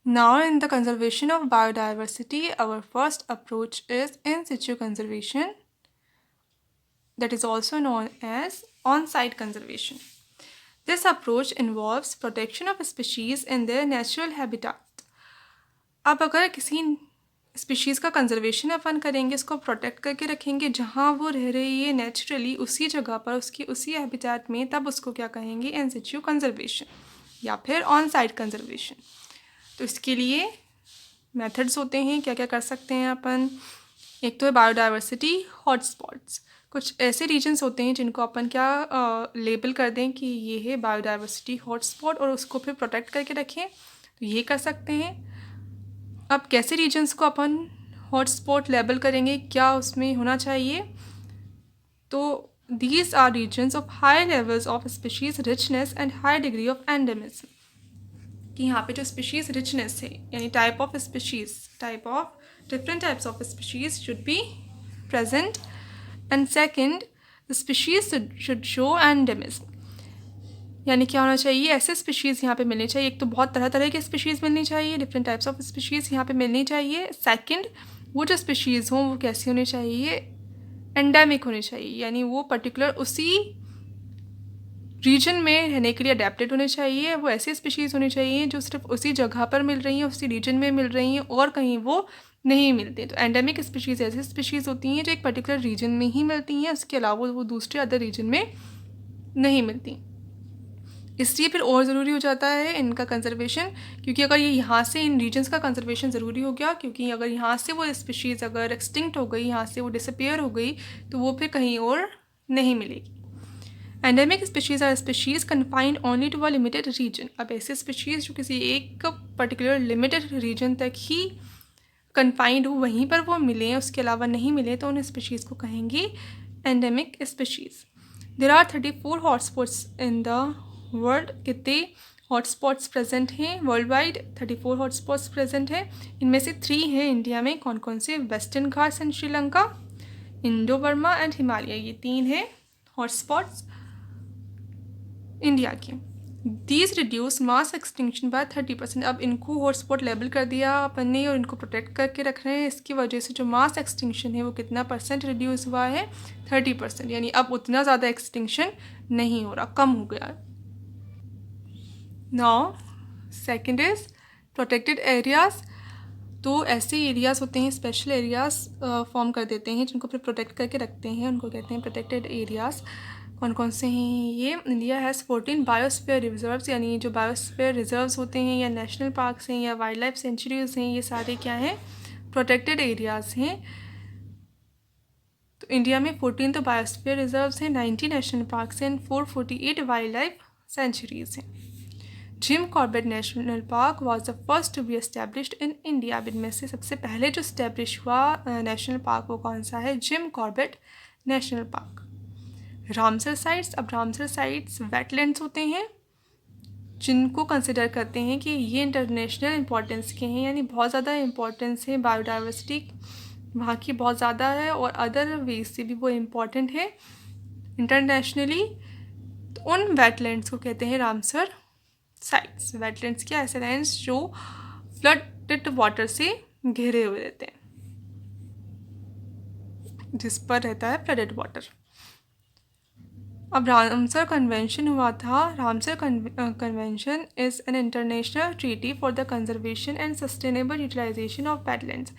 Now, in the conservation of biodiversity, our first approach is in situ conservation, that is also known as on-site conservation. This approach involves protection of species in their natural habitat. अब अगर किसी species का conservation अपन करेंगे, इसको protect करके रखेंगे जहाँ वो रह रही है नेचुरली, उसी जगह पर, उसकी उसी हैबिटेट में, तब उसको क्या कहेंगे? इन सिचु कंजर्वेशन या फिर ऑन साइट कंजर्वेशन। तो इसके लिए मेथड्स होते हैं, क्या क्या कर सकते हैं अपन। एक तो है बायोडाइवर्सिटी हॉटस्पॉट्स। कुछ ऐसे रीजन्स होते हैं जिनको अपन क्या लेबल कर दें कि ये है बायोडाइवर्सिटी हॉटस्पॉट, और उसको फिर प्रोटेक्ट करके रखें, तो ये कर सकते हैं। अब कैसे रीजन्स को अपन हॉटस्पॉट लेबल करेंगे, क्या उसमें होना चाहिए? तो these are reasons of high levels of species richness and high degree of endemism, कि यहाँ पे जो स्पीशीज रिचनेस है यानी type of species, type of different types of species should be present, and second the species should show endemism, यानी क्या होना चाहिए? ऐसे स्पीशीज़ यहाँ पे मिलनी चाहिए। एक तो बहुत तरह तरह के स्पीशीज़ मिलनी चाहिए, डिफरेंट टाइप्स ऑफ स्पीशीज़ यहाँ पे मिलनी चाहिए। सेकंड, वो जो स्पीशीज़ हों वो कैसी होनी चाहिए? एंडेमिक होनी चाहिए, यानी वो पर्टिकुलर उसी रीजन में रहने के लिए अडेप्टेड होने चाहिए। वो ऐसी स्पीशीज़ होनी चाहिए जो सिर्फ उसी जगह पर मिल रही हैं, उसी रीजन में मिल रही हैं, और कहीं वो नहीं मिलती। तो एंडेमिक स्पीशीज़ ऐसी स्पीशीज़ होती हैं जो एक पर्टिकुलर रीजन में ही मिलती हैं, उसके अलावा वो दूसरे अदर रीजन में नहीं मिलती। इसलिए फिर और ज़रूरी हो जाता है इनका कंजर्वेशन, क्योंकि अगर ये यहाँ से इन रीजन्स का कंजर्वेशन ज़रूरी हो गया, क्योंकि अगर यहाँ से वो स्पीशीज़ अगर एक्सटिंक्ट हो गई, यहाँ से वो डिसअपियर हो गई, तो वो फिर कहीं और नहीं मिलेगी। Endemic species are species confined only to a limited region. अब ऐसे स्पीशीज़ जो किसी एक पर्टिकुलर लिमिटेड रीजन तक ही कन्फाइंड हो, वहीं पर वो मिले, उसके अलावा नहीं मिले, तो उन स्पीशीज़ को कहेंगे endemic species. There are 34 hotspots in the world. कितने हॉटस्पॉट्स प्रेजेंट हैं वर्ल्ड वाइड? 34 हॉटस्पॉट्स प्रेजेंट हैं। इनमें से 3 हैं इंडिया में। कौन कौन से? Western Ghats and Sri Lanka, Indo Burma and Himalaya, ये 3 हैं हॉटस्पॉट्स इंडिया के। These reduce mass extinction by 30%। अब इनको हॉटस्पॉट लेबल कर दिया अपन ने और इनको प्रोटेक्ट करके रख रहे हैं। इसकी वजह से जो मास एक्सटिंक्शन है वो कितना परसेंट रिड्यूस हुआ है? 30%, यानी अब उतना ज़्यादा एक्सटिंक्शन नहीं हो रहा, कम हो गया। Now second is protected areas. तो ऐसे एरियाज़ होते हैं, स्पेशल एरियाज़ फॉर्म कर देते हैं जिनको फिर प्रोटेक्ट करके रखते हैं, उनको कहते हैं प्रोटेक्टेड एरियाज़। कौन कौन से हैं ये? इंडिया हैज़ 14 बायोस्फीयर रिजर्व्स, यानी जो बायोस्फीयर रिजर्व्स होते हैं या नेशनल पार्क्स हैं या वाइल्ड लाइफ सेंचुरीज़ हैं, ये सारे क्या हैं? प्रोटेक्टेड एरियाज़ हैं। तो इंडिया में 14 तो बायोस्फीयर रिजर्व्स हैं, 90 नेशनल पार्क्स हैं, 448 वाइल्ड लाइफ सेंचुरीज़ हैं। Jim Corbett national park was the first to be established in India. इनमें से सबसे पहले जो इस्टेब्लिश हुआ नेशनल पार्क वो कौन सा है? Gym Corbett national park. Ramsar sites. अब रामसर साइट्स वेटलैंड्स होते हैं जिनको कंसिडर करते हैं कि ये इंटरनेशनल इंपॉर्टेंस के हैं, यानी बहुत ज़्यादा इंपॉर्टेंस है, बायोडाइवर्सिटी वहाँ की बहुत ज़्यादा है और अदर वेज से भी वो इम्पॉर्टेंट है इंटरनेशनली। तो उन वेटलैंड्स को कहते हैं रामसर साइट्स। वेटलैंड्स क्या? ऐसे लैंड्स जो फ्लडेड वाटर से घिरे हुए रहते हैं, जिस पर रहता है फ्लडेड वाटर। अब रामसर कन्वेंशन हुआ था। Ramsar convention is an international treaty for the conservation and sustainable utilization of wetlands.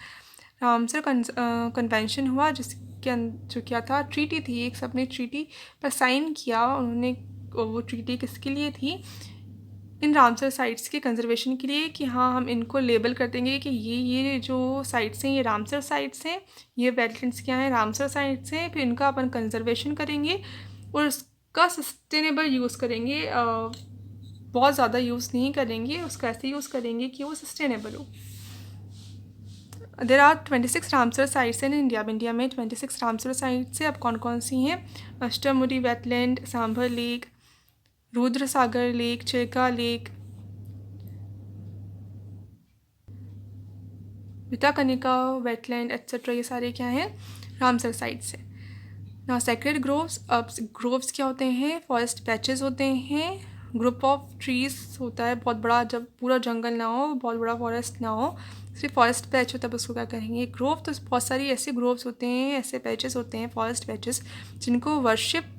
Ramsar convention हुआ जिसके जो क्या था? ट्रीटी थी, एक सबने ट्रीटी पर साइन किया। उन्होंने वो ट्रीटी किसके लिए थी? इन रामसर साइट्स के कंजर्वेशन के लिए, कि हाँ हम इनको लेबल कर देंगे कि ये जो साइट्स हैं ये रामसर साइट्स हैं, ये वेटलैंड्स क्या हैं? रामसर साइट्स हैं। फिर इनका अपन कंजर्वेशन करेंगे और उसका सस्टेनेबल यूज़ करेंगे, बहुत ज़्यादा यूज़ नहीं करेंगे, उसका ऐसे यूज़ करेंगे कि वो सस्टेनेबल हो। There are 26 Ramsar sites in India. India में 26 रामसर साइट्स हैं। अब कौन कौन सी हैं? Ashtamudi wetland, Sambhar lake, Rudra Sagar lake, Chilka lake, Bhitarkanika wetland etcetera, ये सारे क्या हैं? रामसर साइट्स हैं। ना सेक्रेड ग्रोव्स। अब ग्रोव्स क्या होते हैं? फॉरेस्ट पैचेस होते हैं ग्रुप ऑफ ट्रीज़ होता है बहुत बड़ा, जब पूरा जंगल ना हो, बहुत बड़ा फॉरेस्ट ना हो, सिर्फ फॉरेस्ट पैच हो, तब उसको क्या कहेंगे? ग्रोव। तो बहुत सारी ऐसे ग्रोव्स होते हैं, ऐसे पैचेस होते हैं, फॉरेस्ट पैचेस, जिनको वर्शिप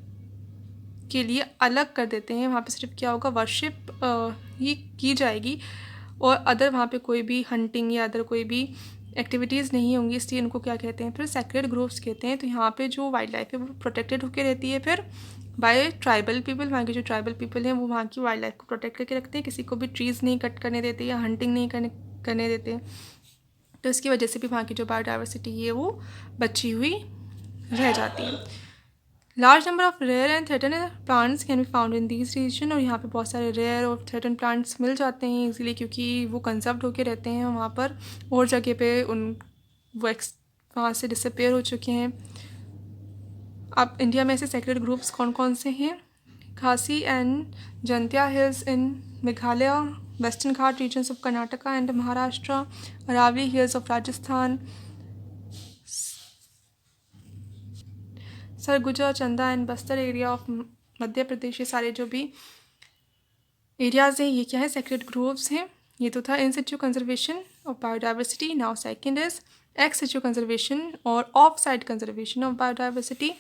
के लिए अलग कर देते हैं। वहाँ पे सिर्फ क्या होगा? वर्शिप ही की जाएगी, और अदर वहाँ पे कोई भी हंटिंग या अदर कोई भी एक्टिविटीज़ नहीं होंगी, इसलिए इनको क्या कहते हैं? फिर सेक्रेड ग्रोव्स कहते हैं। तो यहाँ पे जो वाइल्ड लाइफ है वो प्रोटेक्टेड होकर रहती है फिर बाय ट्राइबल पीपल। वहाँ के जो ट्राइबल पीपल हैं वो वहाँ की वाइल्ड लाइफ को प्रोटेक्ट करके रखते हैं, किसी को भी ट्रीज़ नहीं कट करने देते या हंटिंग नहीं करने देते। तो इसकी वजह से भी वहाँ की जो बायोडाइवर्सिटी है वो बची हुई रह जाती है। Large number of rare and threaten plants can be found in these region. और यहाँ पे बहुत सारे रेयर और थ्रेटन प्लांट्स मिल जाते हैं इजीली, क्योंकि वो कंजर्व्ड होके रहते हैं वहाँ पर, और जगह पे वो वहाँ से डिसअपेयर हो चुके हैं। अब इंडिया में ऐसे सेक्रेड ग्रुप्स कौन कौन से हैं? Khasi and Jaintia hills in Meghalaya, western Ghat regions of Karnataka and Maharashtra, Aravalli hills of Rajasthan, Surguja, Chanda and Bastar area of Madhya Pradesh. ये सारे जो भी एरियाज़ हैं ये क्या है? सेक्रेड ग्रोव्स हैं। ये तो था in situ conservation of biodiversity. Now second is ex situ conservation और off site conservation of biodiversity.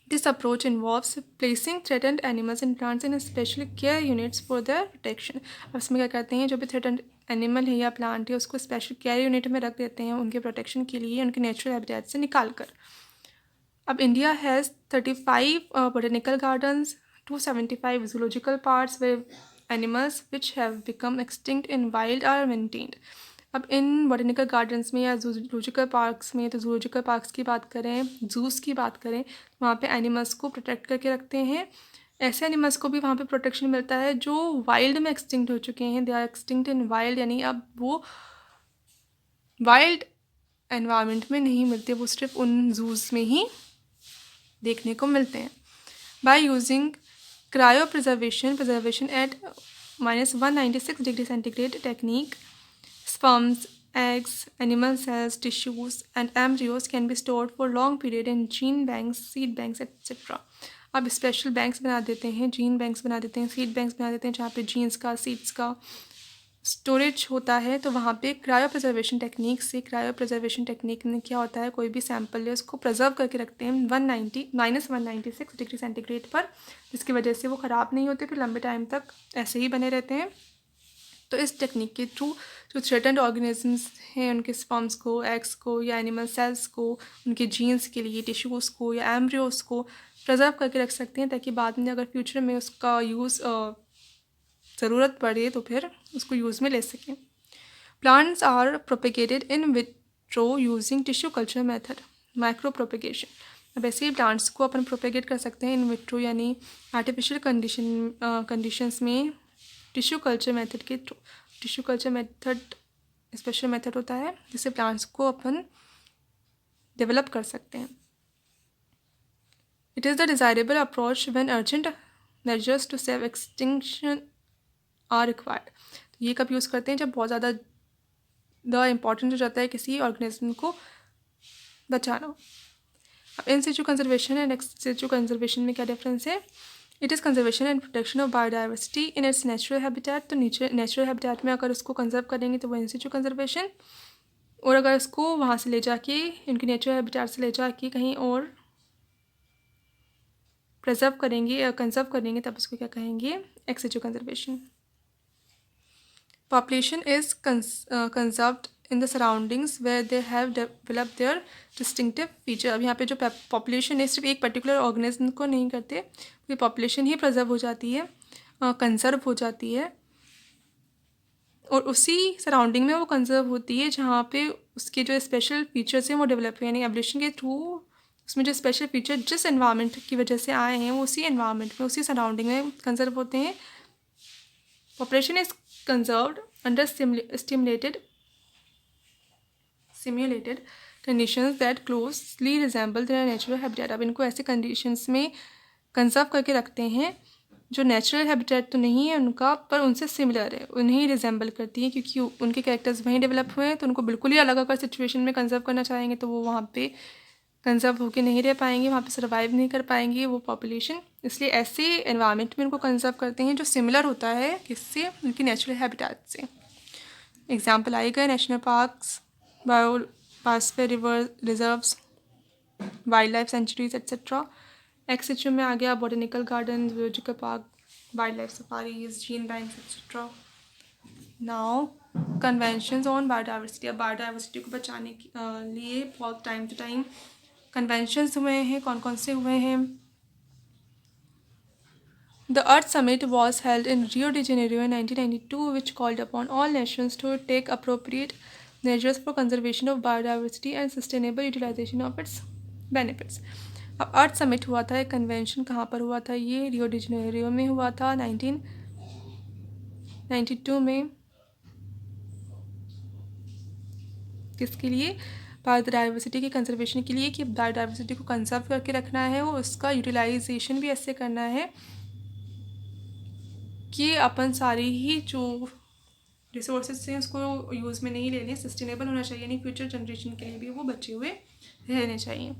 This approach involves placing threatened animals and plants in special care units for their protection. अब इसमें क्या करते हैं? जो भी threatened animal है या प्लांट है उसको स्पेशल केयर यूनिट में रख देते हैं उनके प्रोटेक्शन के लिए, उनके नेचुरल हैबिटेट से निकाल कर। अब India has 35 botanical gardens, 275 zoological parks where animals which have become extinct in wild are maintained. अब इन बॉटनिकल गार्डन्स में या जूलॉजिकल पार्क्स में, तो जूलॉजिकल पार्क्स की बात करें, जूस की बात करें, वहाँ पे एनिमल्स को प्रोटेक्ट करके रखते हैं। ऐसे एनिमल्स को भी वहाँ पे प्रोटेक्शन मिलता है जो वाइल्ड में एक्सटिंक्ट हो चुके हैं। They are extinct in wild, यानी अब वो वाइल्ड एनवायरनमेंट में नहीं मिलते, वो सिर्फ उन जूस में ही देखने को मिलते हैं। By using cryo preservation at -196 degree centigrade technique, sperms, eggs, animal cells, tissues, and embryos can be stored for long period in gene banks, seed banks, etc. अब स्पेशल बैंक्स बना देते हैं, जीन बैंक्स बना देते हैं, seed banks बना देते हैं, जहाँ पे जीन्स का, सीड्स का स्टोरेज होता है। तो वहाँ पे क्रायो प्रिजर्वेशन टेक्निक में क्या होता है? कोई भी सैम्पल है उसको प्रिजर्व करके रखते हैं -196 डिग्री सेंटीग्रेड पर, जिसकी वजह से वो ख़राब नहीं होते, फिर लंबे टाइम तक ऐसे ही बने रहते हैं। तो इस टेक्निक के थ्रू जो थ्रेटेंड ऑर्गेनिजम्स हैं उनके स्पर्म्स को, एग्स को या एनिमल सेल्स को, उनके जीन्स के लिए टिश्यूज़ को या एम्ब्रियोस को प्रिजर्व करके रख सकते हैं, ताकि बाद में अगर फ्यूचर में उसका यूज़ ज़रूरत पड़े तो फिर उसको यूज़ में ले सकें। Plants are propagated in vitro using tissue culture method, micro propagation. अब ऐसे ही प्लांट्स को अपन प्रोपेगेट कर सकते हैं इन विट्रो, यानी आर्टिफिशियल कंडीशंस में टिश्यू कल्चर मेथड के through. Tissue culture method special method होता है जिससे प्लांट्स को अपन डेवलप कर सकते हैं। It is the desirable approach when urgent measures to save extinction are required. तो ये कब यूज़ करते हैं? जब बहुत ज़्यादा इम्पॉर्टेंट हो जाता है किसी ऑर्गेनिज्म को बचाना। अब इन situ conservation and x situ conservation में क्या डिफरेंस है? It is conservation and protection of biodiversity in its natural habitat. तो नेचुरल हैबिटेट में अगर उसको कंजर्व करेंगे तो वो इन सिचु कंजर्वेशन, और अगर उसको वहाँ से ले जाके, उनकी नेचुरल हैबिटेट से ले जाके कहीं और प्रिजर्व करेंगे या कंजर्व करेंगे, तब उसको क्या कहेंगे? Ex situ conservation. Population is conserved in the surroundings where they have developed their distinctive feature। अब यहाँ पे जो पॉपुलेशन है सिर्फ एक पर्टिकुलर ऑर्गेनिज्म को नहीं करते, पूरी पॉपुलेशन ही प्रिजर्व हो जाती है, कंजर्व हो जाती है, और उसी सराउंडिंग में वो कंजर्व होती है जहाँ पे उसके जो स्पेशल फीचर्स हैं वो डेवलप हुए, यानी एवोल्यूशन के थ्रू उसमें जो स्पेशल फीचर जिस एनवायरनमेंट की वजह से आए हैं वो उसी एनवायरनमेंट में, उसी सराउंडिंग में कंजर्व होते हैं। Population is conserved under simulated conditions that closely resemble their natural habitat। अब इनको ऐसे conditions में कंजर्व करके रखते हैं जो नेचुरल हैबिटेट तो नहीं है उनका, पर उनसे सिमिलर है, उन्हें रिजेंबल करती है, क्योंकि उनके कैरेक्टर्स वहीं डेवलप हुए हैं। तो उनको बिल्कुल ही अलग अगर सिचुएशन में कंजर्व करना चाहेंगे तो वो वहाँ पे कंजर्व होके नहीं रह पाएंगे, वहाँ पे सर्वाइव नहीं कर पाएंगे वो पॉपुलेशन। इसलिए ऐसे एनवायरनमेंट में इनको कंजर्व करते हैं जो सिमिलर होता है किससे, उनकी नेचुरल हैबिटेट से। एग्जाम्पल आएगा national parks, biosphere reserves, wild life sanctuaries etcetera. Ex situ में आ गया botanical garden, zoological park, wild life safaris, gene banks etcetera. Now conventions on biodiversity. अब बायोडाइवर्सिटी को बचाने के लिए बहुत टाइम टू टाइम कन्वेंशंस हुए हैं। कौन कौन से हुए हैं? The Earth Summit was held in Rio de Janeiro in 1992, which called upon all nations to take appropriate measures for conservation of biodiversity and sustainable utilization of its benefits. अब अर्थ summit हुआ था, एक कन्वेंशन कहाँ पर हुआ था? ये Rio de Janeiro में हुआ था 1992 में। किसके लिए? बायोडाइवर्सिटी की कंजर्वेशन के लिए, कि बायोडाइवर्सिटी को कंजर्व करके रखना है और उसका यूटिलाइजेशन भी ऐसे करना है कि अपन सारी ही जो रिसोर्सेज हैं उसको यूज़ में नहीं लेने, सस्टेनेबल होना चाहिए, यानी फ्यूचर जनरेशन के लिए भी वो बचे हुए रहने चाहिए।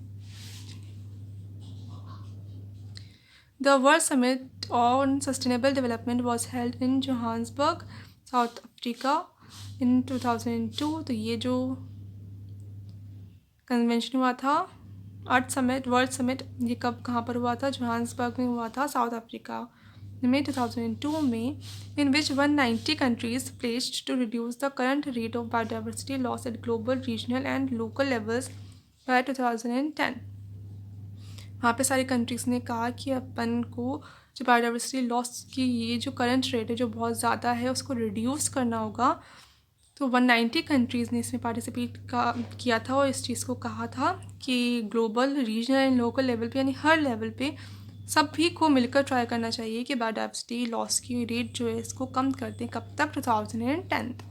The World Summit on Sustainable Development was held in Johannesburg, South Africa in 2002। तो ये जो कन्वेंशन हुआ था अर्थ समिट, वर्ल्ड समिट, ये कब कहाँ पर हुआ था? जोहान्सबर्ग में हुआ था, साउथ अफ्रीका में 2002 में। इन विच 190 countries pledged to reduce the current rate of biodiversity loss at global, regional and local levels by 2010। वहाँ पे सारी कंट्रीज़ ने कहा कि अपन को जो बायोडाइवर्सिटी लॉस की ये जो करंट रेट है जो बहुत ज़्यादा है उसको रिड्यूस करना होगा। तो 190 कंट्रीज़ ने इसमें पार्टिसिपेट किया था और इस चीज़ को कहा था कि global, regional and local level पे, यानी हर लेवल पे सभी को मिलकर ट्राई करना चाहिए कि बायोडाइवर्सिटी लॉस की रेट जो है इसको कम कर दें। कब तक? 2010 तक।